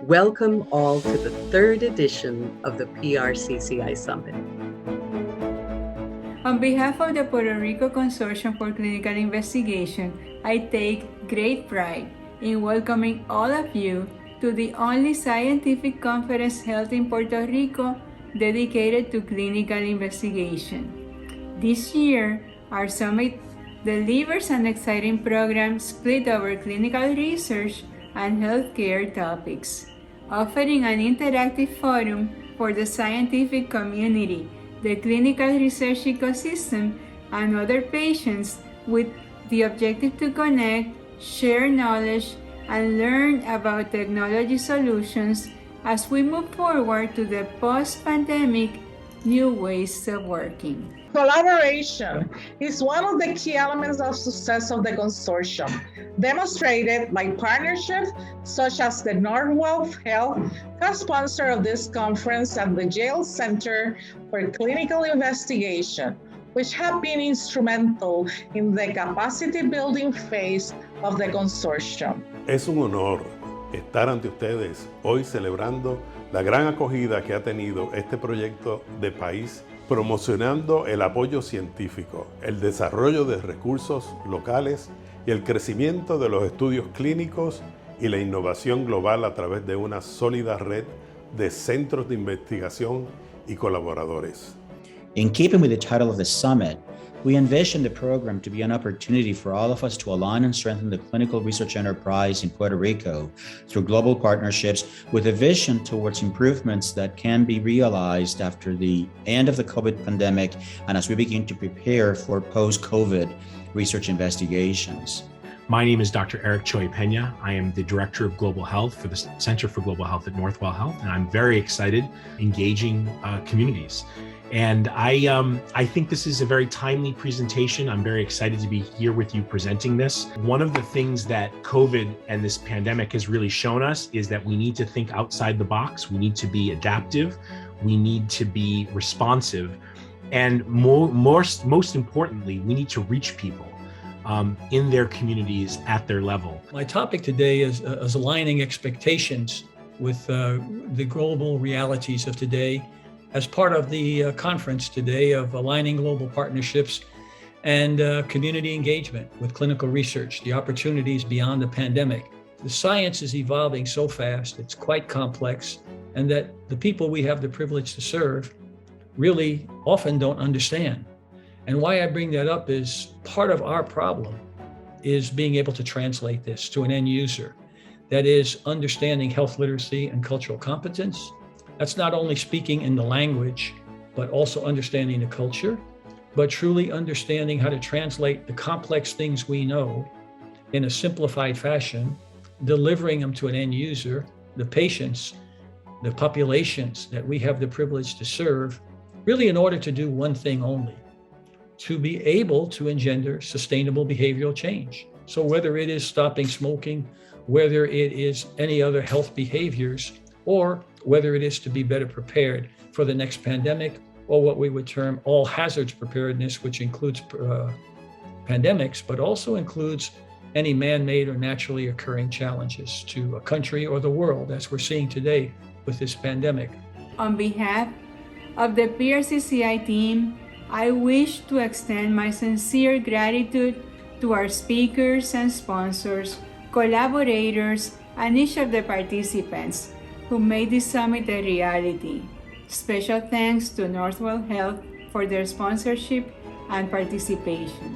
Welcome all to the third edition of the PRCCI Summit. On behalf of the Puerto Rico Consortium for Clinical Investigation, I take great pride in welcoming all of you to the only scientific conference held in Puerto Rico dedicated to clinical investigation. This year, our summit delivers an exciting program split over clinical research and healthcare topics, offering an interactive forum for the scientific community, the clinical research ecosystem, and other patients with the objective to connect, share knowledge, and learn about technology solutions as we move forward to the post-pandemic new ways of working. Collaboration is one of the key elements of success of the consortium, demonstrated by partnerships such as the Northwell Health, co-sponsor of this conference, and the Yale Center for Clinical Investigation, which have been instrumental in the capacity building phase of the consortium. Es un honor estar ante ustedes hoy celebrando la gran acogida que ha tenido este proyecto de país, promocionando el apoyo científico, el desarrollo de recursos locales y el crecimiento de los estudios clínicos y la innovación global a través de una sólida red de centros de investigación y colaboradores. In keeping with the title of the summit, we envision the program to be an opportunity for all of us to align and strengthen the clinical research enterprise in Puerto Rico through global partnerships with a vision towards improvements that can be realized after the end of the COVID pandemic and as we begin to prepare for post-COVID research investigations. My name is Dr. Eric Choi Pena. I am the Director of Global Health for the Center for Global Health at Northwell Health, and I'm very excited engaging communities. And I think this is a very timely presentation. I'm very excited to be here with you presenting this. One of the things that COVID and this pandemic has really shown us is that we need to think outside the box. We need to be adaptive. We need to be responsive. And most importantly, we need to reach people in their communities at their level. My topic today is aligning expectations with the global realities of today as part of the conference today of aligning global partnerships and community engagement with clinical research, the opportunities beyond the pandemic. The science is evolving so fast, it's quite complex, and that the people we have the privilege to serve really often don't understand. And why I bring that up is part of our problem is being able to translate this to an end user. That is understanding health literacy and cultural competence. That's not only speaking in the language, but also understanding the culture, but truly understanding how to translate the complex things we know in a simplified fashion, delivering them to an end user, the patients, the populations that we have the privilege to serve, really in order to do one thing only, to be able to engender sustainable behavioral change. So whether it is stopping smoking, whether it is any other health behaviors, or whether it is to be better prepared for the next pandemic, or what we would term all hazards preparedness, which includes pandemics, but also includes any man-made or naturally occurring challenges to a country or the world, as we're seeing today with this pandemic. On behalf of the PRCCI team, I wish to extend my sincere gratitude to our speakers and sponsors, collaborators, and each of the participants who made this summit a reality. Special thanks to Northwell Health for their sponsorship and participation.